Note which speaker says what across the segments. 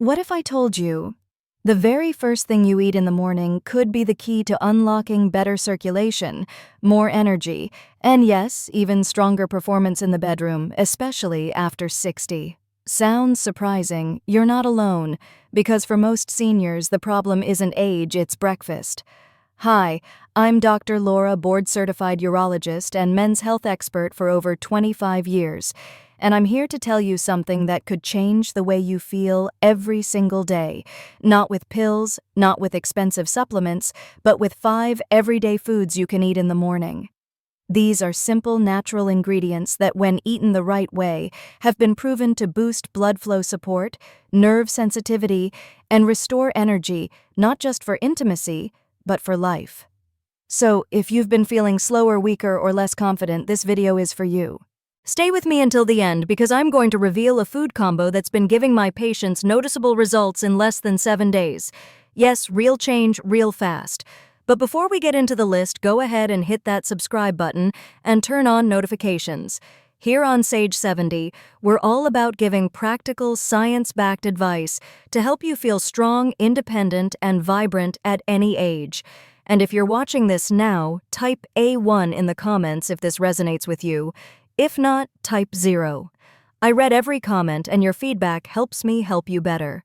Speaker 1: What if I told you the very first thing you eat in the morning could be the key to unlocking better circulation, more energy, and yes, even stronger performance in the bedroom, especially after 60? Sounds surprising. You're not alone, because for most seniors, the problem isn't age, it's breakfast. Hi, I'm Dr. Laura, board-certified urologist and men's health expert for over 25 years, and I'm here to tell you something that could change the way you feel every single day. Not with pills, not with expensive supplements, but with 5 everyday foods you can eat in the morning. These are simple, natural ingredients that, when eaten the right way, have been proven to boost blood flow support, nerve sensitivity, and restore energy, not just for intimacy, but for life. So, if you've been feeling slower, weaker, or less confident, this video is for you. Stay with me until the end because I'm going to reveal a food combo that's been giving my patients noticeable results in less than 7 days. Yes, real change, real fast. But before we get into the list, go ahead and hit that subscribe button and turn on notifications. Here on Sage 70, we're all about giving practical, science-backed advice to help you feel strong, independent, and vibrant at any age. And if you're watching this now, type A1 in the comments if this resonates with you. If not, type 0. I read every comment, and your feedback helps me help you better.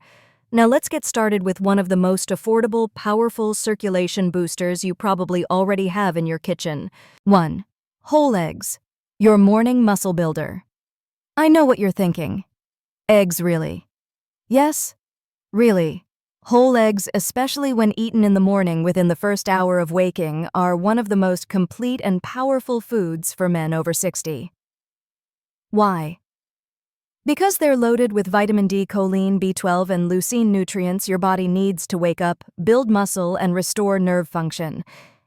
Speaker 1: Now let's get started with one of the most affordable, powerful circulation boosters you probably already have in your kitchen. 1. Whole eggs. Your morning muscle builder. I know what you're thinking. Eggs, really? Yes? Really. Whole eggs, especially when eaten in the morning within the first hour of waking, are one of the most complete and powerful foods for men over 60. Why? Because they're loaded with vitamin D, choline, B12, and leucine nutrients your body needs to wake up, build muscle, and restore nerve function,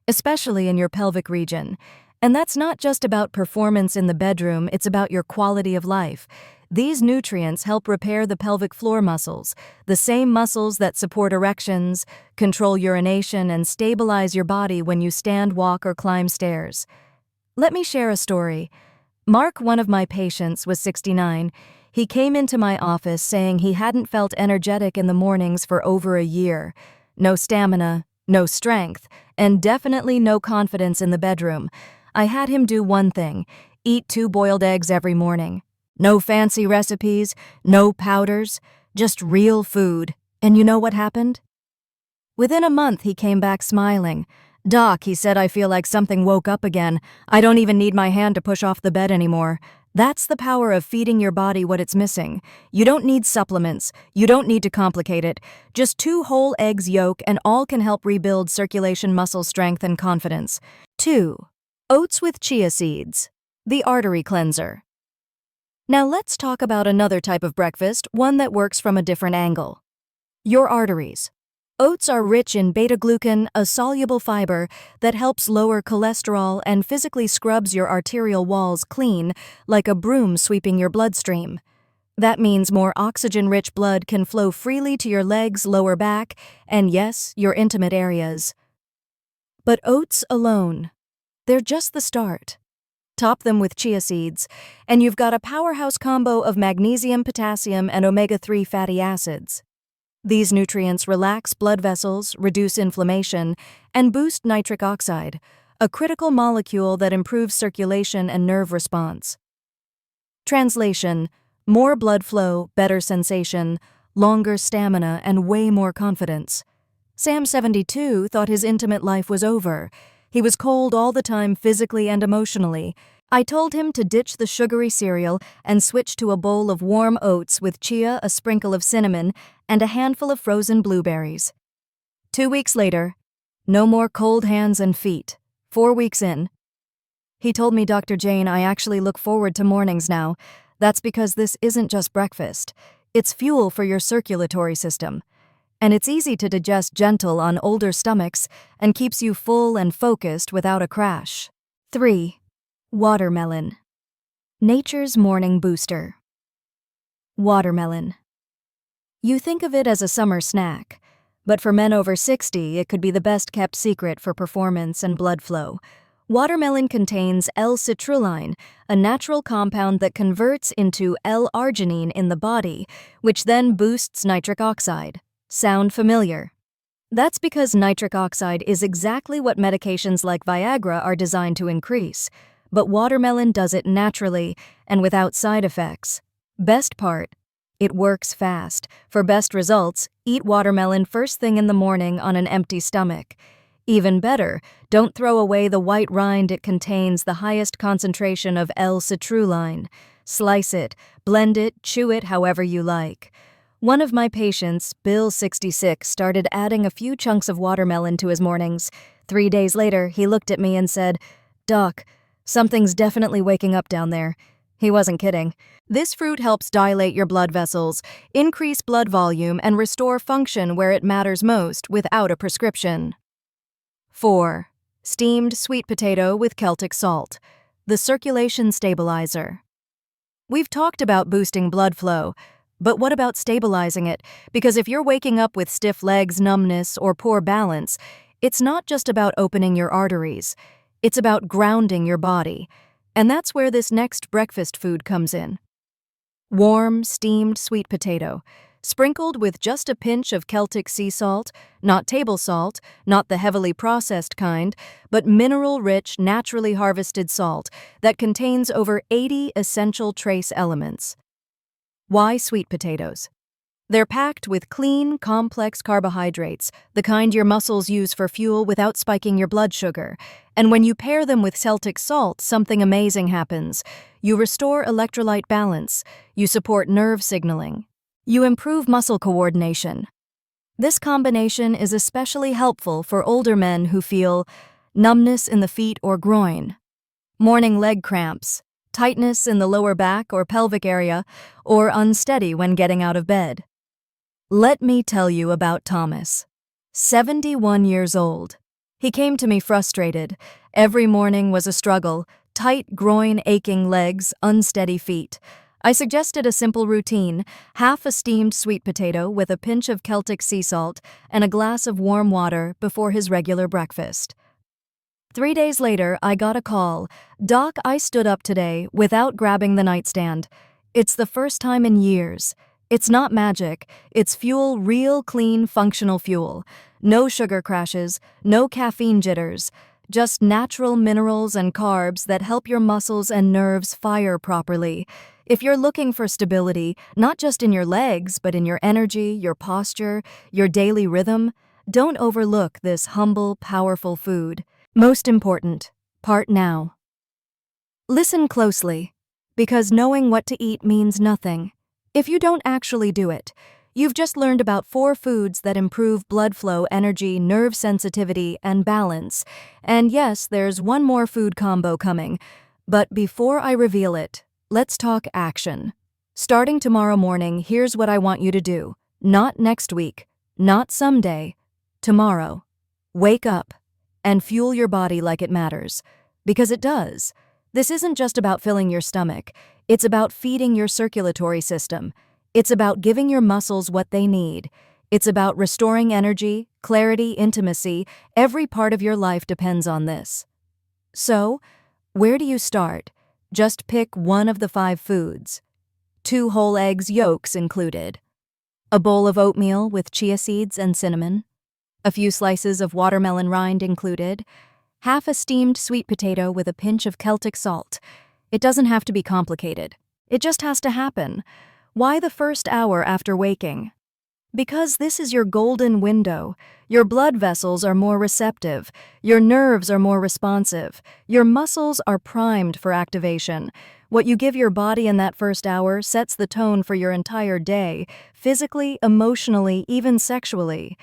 Speaker 1: especially in your pelvic region. And that's not just about performance in the bedroom, it's about your quality of life. These nutrients help repair the pelvic floor muscles, the same muscles that support erections, control urination, and stabilize your body when you stand, walk, or climb stairs. Let me share a story. Mark, one of my patients, was 69. He came into my office saying he hadn't felt energetic in the mornings for over a year. No stamina, no strength, and definitely no confidence in the bedroom. I had him do one thing: eat 2 boiled eggs every morning. No fancy recipes, no powders, just real food. And you know what happened? Within a month, he came back smiling. "Doc," he said, "I feel like something woke up again. I don't even need my hand to push off the bed anymore." That's the power of feeding your body what it's missing. You don't need supplements. You don't need to complicate it. Just 2 whole eggs yolk, and all can help rebuild circulation, muscle strength, and confidence. 2. Oats with chia seeds. The artery cleanser. Now let's talk about another type of breakfast, one that works from a different angle. Your arteries. Oats are rich in beta-glucan, a soluble fiber that helps lower cholesterol and physically scrubs your arterial walls clean, like a broom sweeping your bloodstream. That means more oxygen-rich blood can flow freely to your legs, lower back, and yes, your intimate areas. But oats alone, they're just the start. Top them with chia seeds, and you've got a powerhouse combo of magnesium, potassium, and omega-3 fatty acids. These nutrients relax blood vessels, reduce inflammation, and boost nitric oxide, a critical molecule that improves circulation and nerve response. Translation: more blood flow, better sensation, longer stamina, and way more confidence. Sam, 72, thought his intimate life was over. He was cold all the time, physically and emotionally. I told him to ditch the sugary cereal and switch to a bowl of warm oats with chia, a sprinkle of cinnamon, and a handful of frozen blueberries. 2 weeks later, no more cold hands and feet. 4 weeks in, he told me, "Dr. Jane, I actually look forward to mornings now. That's because this isn't just breakfast. It's fuel for your circulatory system. And it's easy to digest, gentle on older stomachs, and keeps you full and focused without a crash." 3. Watermelon. Nature's morning booster. Watermelon. You think of it as a summer snack, but for men over 60, it could be the best-kept secret for performance and blood flow. Watermelon contains L-citrulline, a natural compound that converts into L-arginine in the body, which then boosts nitric oxide. Sound familiar? That's because nitric oxide is exactly what medications like Viagra are designed to increase, but watermelon does it naturally and without side effects. Best part, it works fast. For best results, eat watermelon first thing in the morning on an empty stomach. Even better, don't throw away the white rind. It contains the highest concentration of L-citrulline. Slice it, blend it, chew it however you like. One of my patients, Bill 66, started adding a few chunks of watermelon to his mornings. 3 days later, he looked at me and said, "Doc, something's definitely waking up down there." He wasn't kidding. This fruit helps dilate your blood vessels, increase blood volume, and restore function where it matters most without a prescription. 4. Steamed sweet potato with Celtic salt, the circulation stabilizer. We've talked about boosting blood flow, but what about stabilizing it? Because if you're waking up with stiff legs, numbness, or poor balance, it's not just about opening your arteries. It's about grounding your body. And that's where this next breakfast food comes in. Warm, steamed sweet potato, sprinkled with just a pinch of Celtic sea salt, not table salt, not the heavily processed kind, but mineral-rich, naturally harvested salt that contains over 80 essential trace elements. Why sweet potatoes? They're packed with clean, complex carbohydrates, the kind your muscles use for fuel without spiking your blood sugar. And when you pair them with Celtic salt, something amazing happens. You restore electrolyte balance. You support nerve signaling. You improve muscle coordination. This combination is especially helpful for older men who feel numbness in the feet or groin, morning leg cramps, tightness in the lower back or pelvic area, or unsteady when getting out of bed. Let me tell you about Thomas. 71 years old. He came to me frustrated. Every morning was a struggle, tight groin, aching legs, unsteady feet. I suggested a simple routine: half a steamed sweet potato with a pinch of Celtic sea salt and a glass of warm water before his regular breakfast. 3 days later, I got a call. "Doc, I stood up today without grabbing the nightstand. It's the first time in years." It's not magic. It's fuel, real, clean, functional fuel. No sugar crashes, no caffeine jitters, just natural minerals and carbs that help your muscles and nerves fire properly. If you're looking for stability, not just in your legs, but in your energy, your posture, your daily rhythm, don't overlook this humble, powerful food. Most important, part now. Listen closely, because knowing what to eat means nothing if you don't actually do it. You've just learned about 4 foods that improve blood flow, energy, nerve sensitivity, and balance. And yes, there's one more food combo coming. But before I reveal it, let's talk action. Starting tomorrow morning, here's what I want you to do. Not next week, not someday, tomorrow. Wake up and fuel your body like it matters. Because it does. This isn't just about filling your stomach. It's about feeding your circulatory system. It's about giving your muscles what they need. It's about restoring energy, clarity, intimacy. Every part of your life depends on this. So, where do you start? Just pick one of the 5 foods. 2 whole eggs yolks included. A bowl of oatmeal with chia seeds and cinnamon. A few slices of watermelon rind included. Half a steamed sweet potato with a pinch of Celtic salt. It doesn't have to be complicated. It just has to happen. Why the first hour after waking? Because this is your golden window. Your blood vessels are more receptive. Your nerves are more responsive. Your muscles are primed for activation. What you give your body in that first hour sets the tone for your entire day, physically, emotionally, even sexually.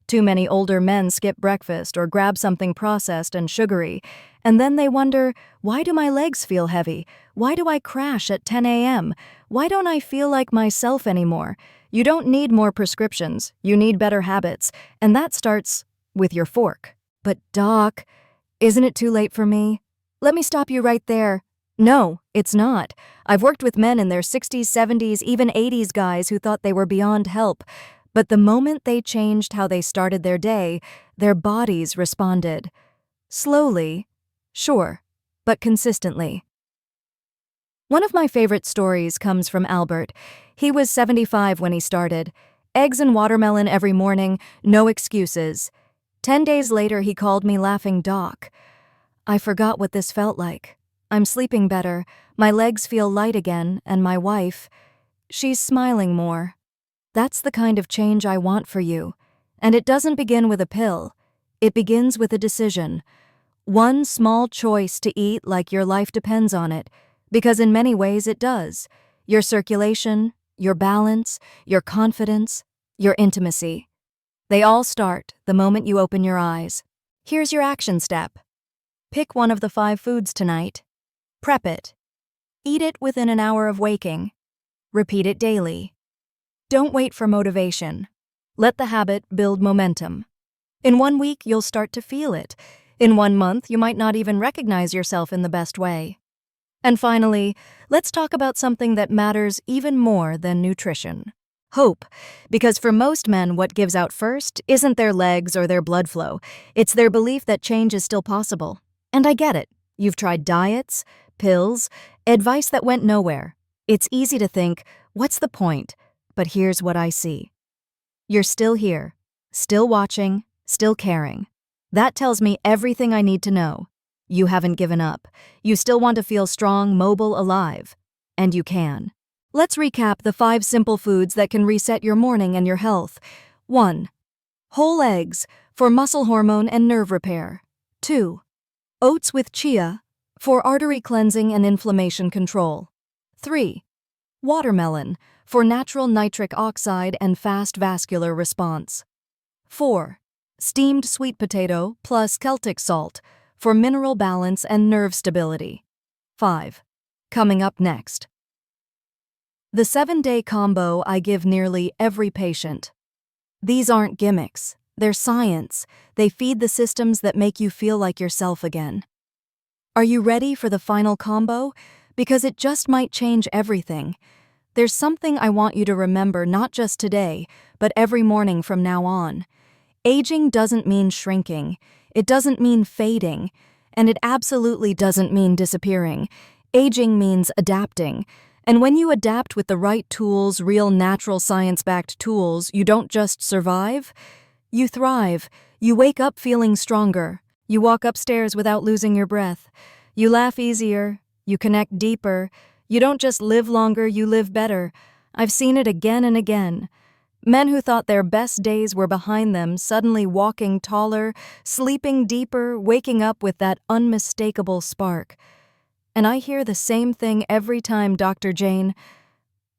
Speaker 1: Too many older men skip breakfast or grab something processed and sugary, and then they wonder, why do my legs feel heavy? Why do I crash at 10 a.m.? Why don't I feel like myself anymore? You don't need more prescriptions, you need better habits, and that starts with your fork. But Doc, isn't it too late for me? Let me stop you right there. No, it's not. I've worked with men in their 60s, 70s, even 80s guys who thought they were beyond help. But the moment they changed how they started their day, their bodies responded. Slowly, Sure, but consistently. One of my favorite stories comes from Albert. He was 75 when he started. Eggs and watermelon every morning, no excuses. 10 days later, he called me laughing, "Doc, I forgot what this felt like. I'm sleeping better, my legs feel light again, and my wife, she's smiling more." That's the kind of change I want for you. And it doesn't begin with a pill. It begins with a decision. One small choice to eat like your life depends on it, because in many ways it does. Your circulation, your balance, your confidence, your intimacy. They all start the moment you open your eyes. Here's your action step. Pick one of the 5 foods tonight. Prep it. Eat it within an hour of waking. Repeat it daily. Don't wait for motivation. Let the habit build momentum. In 1 week, you'll start to feel it. In 1 month, you might not even recognize yourself in the best way. And finally, let's talk about something that matters even more than nutrition. Hope. Because for most men, what gives out first isn't their legs or their blood flow. It's their belief that change is still possible. And I get it. You've tried diets, pills, advice that went nowhere. It's easy to think, what's the point? But here's what I see. You're still here, still watching, still caring. That tells me everything I need to know. You haven't given up. You still want to feel strong, mobile, alive. And you can. Let's recap the 5 simple foods that can reset your morning and your health. 1. Whole eggs for muscle hormone and nerve repair. 2. Oats with chia for artery cleansing and inflammation control. 3. Watermelon for natural nitric oxide and fast vascular response. 4. Steamed sweet potato plus Celtic salt for mineral balance and nerve stability. 5. Coming up next. The 7-day combo I give nearly every patient. These aren't gimmicks. They're science. They feed the systems that make you feel like yourself again. Are you ready for the final combo? Because it just might change everything. There's something I want you to remember not just today, but every morning from now on. Aging doesn't mean shrinking. It doesn't mean fading. And it absolutely doesn't mean disappearing. Aging means adapting. And when you adapt with the right tools, real natural science-backed tools, you don't just survive, you thrive. You wake up feeling stronger. You walk upstairs without losing your breath. You laugh easier. You connect deeper. You don't just live longer, you live better. I've seen it again and again. Men who thought their best days were behind them suddenly walking taller, sleeping deeper, waking up with that unmistakable spark. And I hear the same thing every time, Dr. Jane.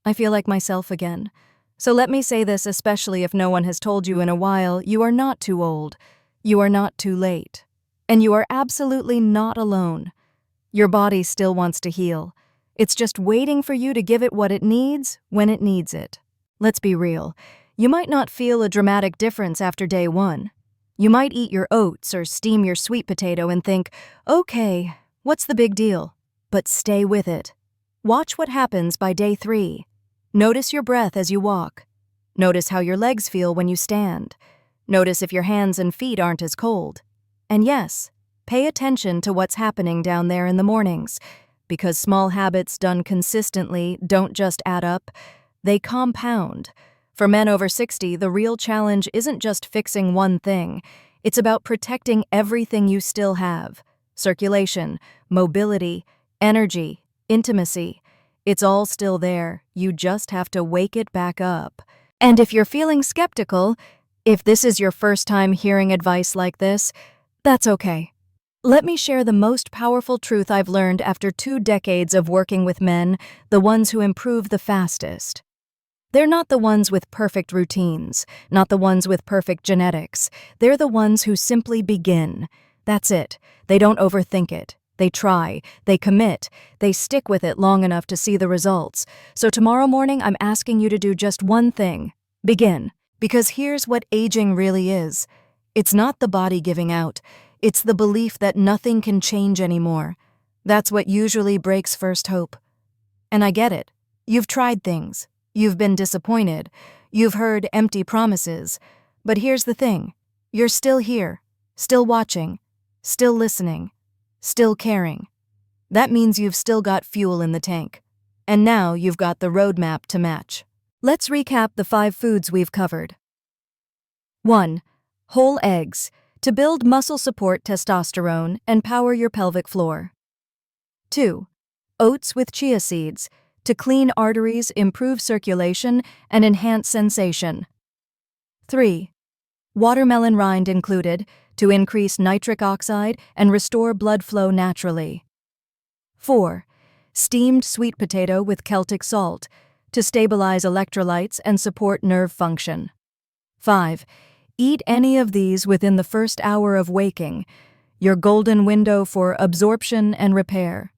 Speaker 1: I feel like myself again. So let me say this, especially if no one has told you in a while, you are not too old. You are not too late. And you are absolutely not alone. Your body still wants to heal. It's just waiting for you to give it what it needs when it needs it. Let's be real. You might not feel a dramatic difference after day 1. You might eat your oats or steam your sweet potato and think, okay, what's the big deal? But stay with it. Watch what happens by day 3. Notice your breath as you walk. Notice how your legs feel when you stand. Notice if your hands and feet aren't as cold. And yes, pay attention to what's happening down there in the mornings, because small habits done consistently don't just add up, they compound. For men over 60, the real challenge isn't just fixing one thing. It's about protecting everything you still have. Circulation, mobility, energy, intimacy. It's all still there. You just have to wake it back up. And if you're feeling skeptical, if this is your first time hearing advice like this, that's okay. Let me share the most powerful truth I've learned after 2 decades of working with men, the ones who improve the fastest. They're not the ones with perfect routines, not the ones with perfect genetics. They're the ones who simply begin. That's it. They don't overthink it. They try, they commit, they stick with it long enough to see the results. So tomorrow morning, I'm asking you to do just one thing. Begin. Because here's what aging really is. It's not the body giving out. It's the belief that nothing can change anymore. That's what usually breaks first hope. And I get it. You've tried things. You've been disappointed. You've heard empty promises. But here's the thing. You're still here, still watching, still listening, Still caring. That means you've still got fuel in the tank. And now you've got the roadmap to match. Let's recap the 5 foods we've covered. 1. Whole eggs, to build muscle, support testosterone, and power your pelvic floor. 2. Oats with chia seeds, to clean arteries, improve circulation, and enhance sensation. 3. Watermelon rind included, to increase nitric oxide and restore blood flow naturally. 4. Steamed sweet potato with Celtic salt, to stabilize electrolytes and support nerve function. 5. Eat any of these within the first hour of waking, your golden window for absorption and repair.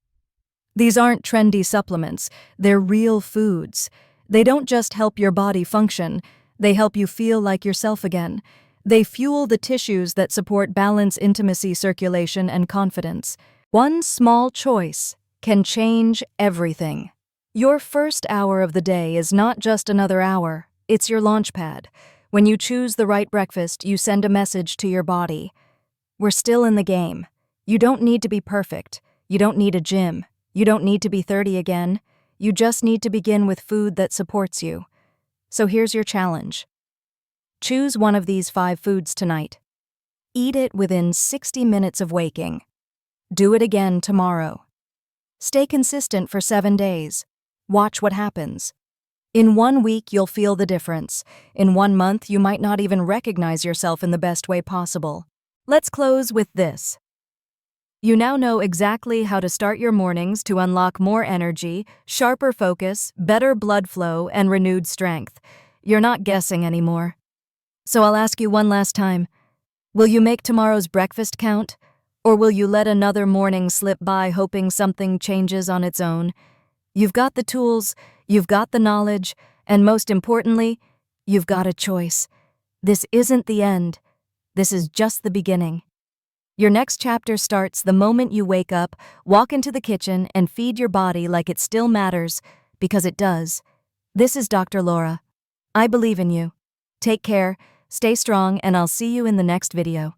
Speaker 1: These aren't trendy supplements, they're real foods. They don't just help your body function, they help you feel like yourself again. They fuel the tissues that support balance, intimacy, circulation, and confidence. One small choice can change everything. Your first hour of the day is not just another hour, it's your launch pad. When you choose the right breakfast, you send a message to your body. We're still in the game. You don't need to be perfect. You don't need a gym. You don't need to be 30 again. You just need to begin with food that supports you. So here's your challenge. Choose one of these 5 foods tonight. Eat it within 60 minutes of waking. Do it again tomorrow. Stay consistent for 7 days. Watch what happens. In 1 week, you'll feel the difference. In 1 month, you might not even recognize yourself in the best way possible. Let's close with this. You now know exactly how to start your mornings to unlock more energy, sharper focus, better blood flow, and renewed strength. You're not guessing anymore. So I'll ask you one last time. Will you make tomorrow's breakfast count? Or will you let another morning slip by hoping something changes on its own? You've got the tools, you've got the knowledge, and most importantly, you've got a choice. This isn't the end. This is just the beginning. Your next chapter starts the moment you wake up, walk into the kitchen, and feed your body like it still matters, because it does. This is Dr. Laura. I believe in you. Take care, stay strong, and I'll see you in the next video.